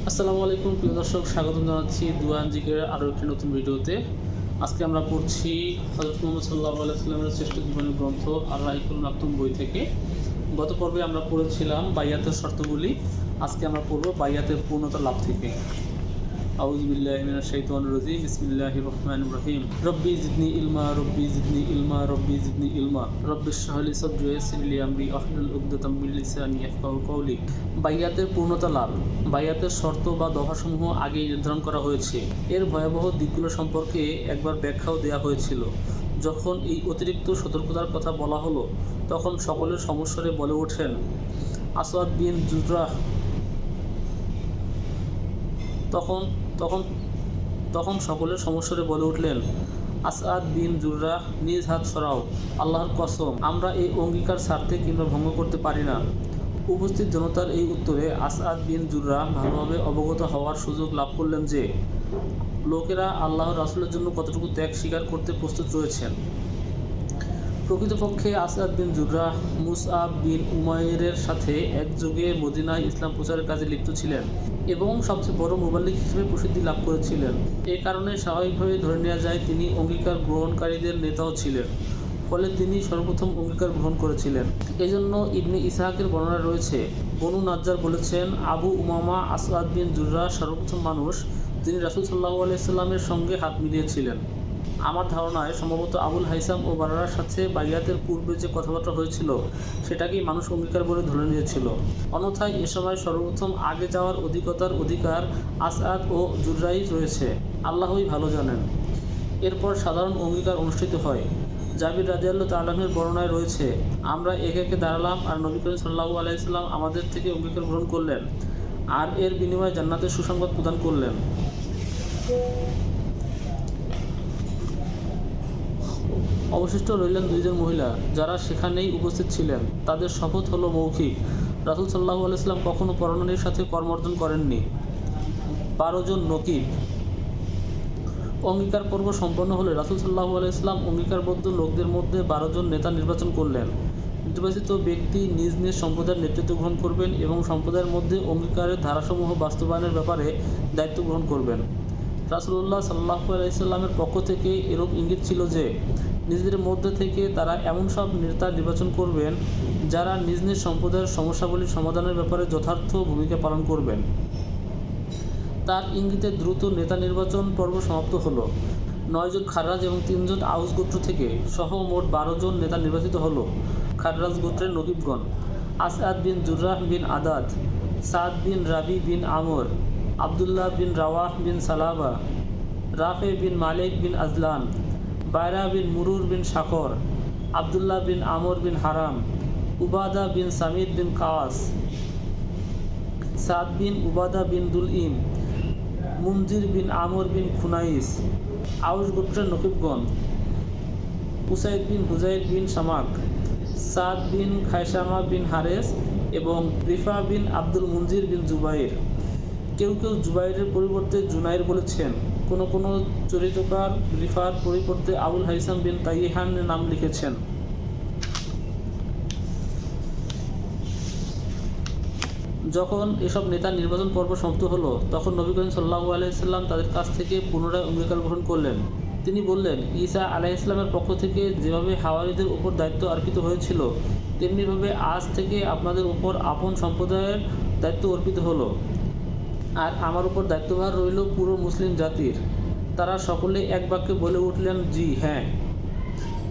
আসসালামু আলাইকুম প্রিয় দর্শক, স্বাগতম জানাচ্ছি দুয়ান জিকের আরও একটি নতুন ভিডিওতে। আজকে আমরা পড়ছি হযরত মুহাম্মদ সাল্লাল্লাহু আলাইহি ওয়াসাল্লামের শ্রেষ্ঠ জীবনী গ্রন্থ আর রাহিকুল মাকতুম বই থেকে। গত পর্বে আমরা পড়েছিলাম বাইয়াতের শর্তগুলি। আজকে আমরা পড়ব বাইয়াতের পূর্ণতা লাভ থেকে। আউযু বিল্লাহি মিনাশ শাইতানির রাজিম। বিসমিল্লাহির রহমানির রহিম। রব্বি জিদনি ইলমা, রব্বি জিদনি ইলমা, রব্বি জিদনি ইলমা, রব্বিশরাহ লি সাদরি ওয়াইসির লি আমরি ওয়াহলুল উকদাতাম মিন লিসানি ইয়াফকাহু কওলি। বাইয়াতের পূর্ণতা লাভ। বাইয়াতের শর্ত বা দফাসমূহ আগেই নির্ধারণ করা হয়েছে। এর ভয়াবহ দিকগুলো সম্পর্কে একবার ব্যাখ্যাও দেওয়া হয়েছিল। যখন এই অতিরিক্ত সতর্কতার কথা বলা হলো, তখন সকলের সমস্বরে বলে ওঠেন আসওয়াদ বিন জুররাহ। তখন সকলের সমস্বরে বলে উঠলেন, আসআদ বিন জুররাহ, নিজ হাত সরাও, আল্লাহর কসম, আমরা এই অঙ্গীকার ছাড়তে কিংবা ভঙ্গ করতে পারি না। উপস্থিত জনতার এই উত্তরে আসআদ বিন জুররাহ ভালোভাবে অবগত হওয়ার সুযোগ লাভ করলেন যে লোকেরা আল্লাহর রাসূলের জন্য কতটুকু ত্যাগ স্বীকার করতে প্রস্তুত রয়েছেন। প্রকৃতপক্ষে আসআদ বিন জুররাহ মুসআব বিন উমাইরের সাথে একযোগে মদিনায় ইসলাম প্রচারের কাজে লিপ্ত ছিলেন এবং সবচেয়ে বড় মুবাল্লিগ হিসেবে প্রসিদ্ধি লাভ করেছিলেন। এ কারণে স্বাভাবিকভাবে ধরে নেওয়া যায় তিনি অঙ্গীকার গ্রহণকারীদের নেতাও ছিলেন। ফলে তিনি সর্বপ্রথম অঙ্গীকার গ্রহণ করেছিলেন। এজন্য ইবনে ইসহাকের বর্ণনা রয়েছে, বনু নাজ্জার বলেছেন, আবু উমামা আসআদ বিন জুররাহ সর্বপ্রথম মানুষ যিনি রাসূল সাল্লাল্লাহু আলাইহি ওয়াসাল্লামের সঙ্গে হাত মিলিয়েছিলেন। আমার ধারণায় সম্ভবত আবুল হাইসাম ও বারারার সাথে বাইয়াতের পূর্বে যে কথাবার্তা হয়েছিল সেটাকেই মানুষ অঙ্গীকার বলে ধরে নিয়েছিল। অন্যথায় এ সময় সর্বপ্রথম আগে যাওয়ার অধিকার আসআদ ও জুররাই রয়েছে, আল্লাহই ভালো জানেন। এরপর সাধারণ অঙ্গীকার অনুষ্ঠিত হয়। জাবির রাদিয়াল্লাহু তাআলা আনহুর বর্ণনায় রয়েছে, আমরা একে একে দাঁড়ালাম আর নবী করিম সাল্লাল্লাহু আলাইহি ওয়াসাল্লাম আমাদের থেকে অঙ্গীকার গ্রহণ করলেন আর এর বিনিময়ে জান্নাতের সুসংবাদ প্রদান করলেন। অবশিষ্ট রইলেন দুইজন মহিলা, যারা সেখানেই উপস্থিত ছিলেন। তাদের শপথ হলো মৌখিক। রাসূল সাল্লাল্লাহু আলাইহি ওয়াসাল্লাম কখনো পরনারীর সাথে কর্মর্দন করেননি। 12 জন নকিব। অঙ্গীকার পর্ব সম্পন্ন হলে রাসূল সাল্লাল্লাহু আলাইহি ওয়াসাল্লাম অঙ্গীকারবদ্ধ লোকদের মধ্যে 12 জন নেতা নির্বাচন করলেন। নির্বাচিত ব্যক্তি নিজ নিজ সম্প্রদায়ের নেতৃত্ব গ্রহণ করবেন এবং সম্প্রদায়ের মধ্যে অঙ্গীকারের ধারাসমূহ বাস্তবায়নের ব্যাপারে দায়িত্ব গ্রহণ করবেন। রাসূলুল্লাহ সাল্লাল্লাহু আলাইহি ওয়াসাল্লামের পক্ষ থেকে এরূপ ইঙ্গিত ছিল যে নিজেদের মধ্যে থেকে তারা এমন সব নেতা নির্বাচন করবেন যারা নিজ নিজ সম্প্রদায়ের সমস্যাগুলি সমাধানের ব্যাপারে যথার্থ ভূমিকা পালন করবেন। তার ইঙ্গিতে দ্রুত নেতা নির্বাচন পর্ব সমাপ্ত হলো। 9 জন খাররাজ এবং 3 জন আউস গোত্র থেকে সহ মোট 12 জন নেতা নির্বাচিত হলো। খাররাজ গোত্রের নকিবগণ আসআদ বিন জুররাহ বিন আদাদ, সাদ বিন রাবি বিন আমর, আবদুল্লাহ বিন রাওয়াহ বিন সালাবা, রাফে বিন মালিক বিন আজলান, বাইরা বিন মুরুর বিন শাকর, আবদুল্লাহ বিন আমর বিন হারাম, উবাদা বিন সামিদ বিন কাস, সাদ বিন উবাদা বিন দুলইম, মুনজির বিন আমর বিন খুনাইস। আউস গোত্রের নকিবগণ উসাইদ বিন হুজাইর বিন শামাক, সাদ বিন খায়সামা বিন হারেস এবং রিফা বিন আব্দুল মুনজির বিন জুবাইর। কেউ কেউ জুবাইরের পরিবর্তে জুনাইর বলেছেন। কোনো চরিত্রকার রিফার পরিবর্তে আবুল হাইসাম বিন তাইহানের নাম লিখেছেন। যখন এসব নেতা নির্বাচন পর্ব সমাপ্ত হলো, তখন নবী করিম সাল্লাল্লাহু আলাইহি ওয়াসাল্লাম তাদের কাছ থেকে পুনরায় অঙ্গীকার গ্রহণ করলেন। তিনি বললেন, ঈসা আলাইহিস সালামের পক্ষ থেকে যেভাবে হাওয়ারীদের উপর দায়িত্ব অর্পিত হয়েছিল, তেমনিভাবে আজ থেকে আপনাদের উপর আপন সম্প্রদায়ের দায়িত্ব অর্পিত হলো। আর আমার উপর দায়িত্বভার রইল পুরো মুসলিম জাতির। তারা সকলে এক বাক্যে বলে উঠলেন, জি, হ্যাঁ।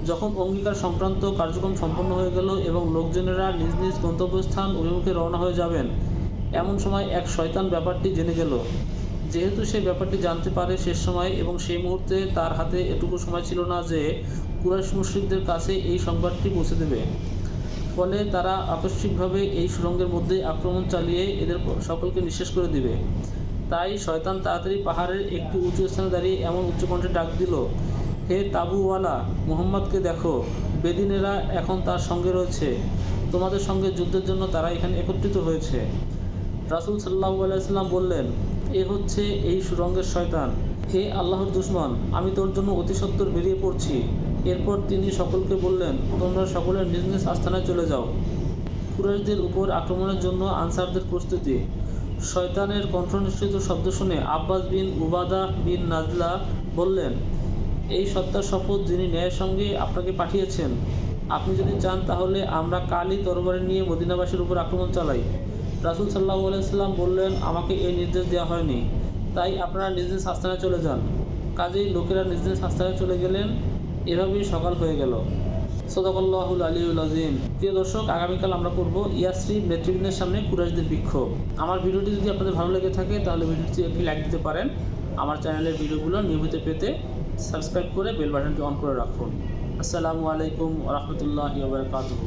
যখন অঙ্গীকার সংক্রান্ত কার্যক্রম সম্পন্ন হয়ে গেল এবং লোকজনেরা নিজ নিজ গন্তব্যস্থান অভিমুখে রওনা হয়ে যাবেন, এমন সময় এক শয়তান ব্যাপারটি জেনে গেল। যেহেতু সে ব্যাপারটি জানতে পারে শেষ সময় এবং সেই মুহূর্তে তার হাতে এটুকু সময় ছিল না যে কুরাইশ মুশরিকদের কাছে এই সংবাদটি পৌঁছে দেবে। ফলে তারা আকস্মিকভাবে এই সুড়ঙ্গের মধ্যে আক্রমণ চালিয়ে এদের সকলকে নিঃশেষ করে দিবে। তাই শয়তান তাড়াতাড়ি পাহাড়ের একটি উঁচু স্থানে দাঁড়িয়ে এমন উচ্চকণ্ঠে ডাক দিল, হে তাবুওয়ালা, মুহাম্মদকে দেখো, বেদিনেরা এখন তার সঙ্গে রয়েছে। তোমাদের সঙ্গে যুদ্ধের জন্য তারা এখানে একত্রিত হয়েছে। রাসূল সাল্লাল্লাহু আলাইহি ওয়াসাল্লাম বললেন, এ হচ্ছে এই সুড়ঙ্গের শয়তান। হে আল্লাহর দুশমন, আমি তোর জন্য অতি সত্বর বেরিয়ে পড়ছি। এরপর তিনি সকলকে বললেন, তোমরা সকলে নিজ নিজ আস্তানায় চলে যাও। কুরাইশদের উপর আক্রমণের জন্য আনসারদের প্রস্তুতি। শয়তানের কণ্ঠনিঃসৃত শব্দ শুনে আব্বাস বিন উবাদা বিন নাজলা বললেন, এই সত্তার শপথ যিনি ন্যায়ের সঙ্গে আপনাকে পাঠিয়েছেন, আপনি যদি চান তাহলে আমরা কালই তরবারি নিয়ে মদিনাবাসীর উপর আক্রমণ চালাই। রাসূল সাল্লাল্লাহু আলাইহি ওয়াসাল্লাম বললেন, আমাকে এই নির্দেশ দেওয়া হয়নি, তাই আপনারা নিজ নিজ আস্তানে চলে যান। কাজেই লোকেরা নিজ নিজ আস্তানে চলে গেলেন। এভাবেই সকাল হয়ে গেল। সাদাকাল্লাহুল আলিয়্যুল আযীম। প্রিয় দর্শক, আগামীকাল আমরা পড়ব ইয়াসরিব নেতৃবৃন্দের সামনে কুরাইশদের বিক্ষোভ। আমার ভিডিওটি যদি আপনাদের ভালো লেগে থাকে তাহলে ভিডিওটি একটি লাইক দিতে পারেন। আমার চ্যানেলের ভিডিওগুলো নিয়মিত পেতে সাবস্ক্রাইব করে বেল বাটনটি অন করে রাখুন। আসসালামু আলাইকুম ওয়া রাহমাতুল্লাহি ওয়া বারাকাতুহু।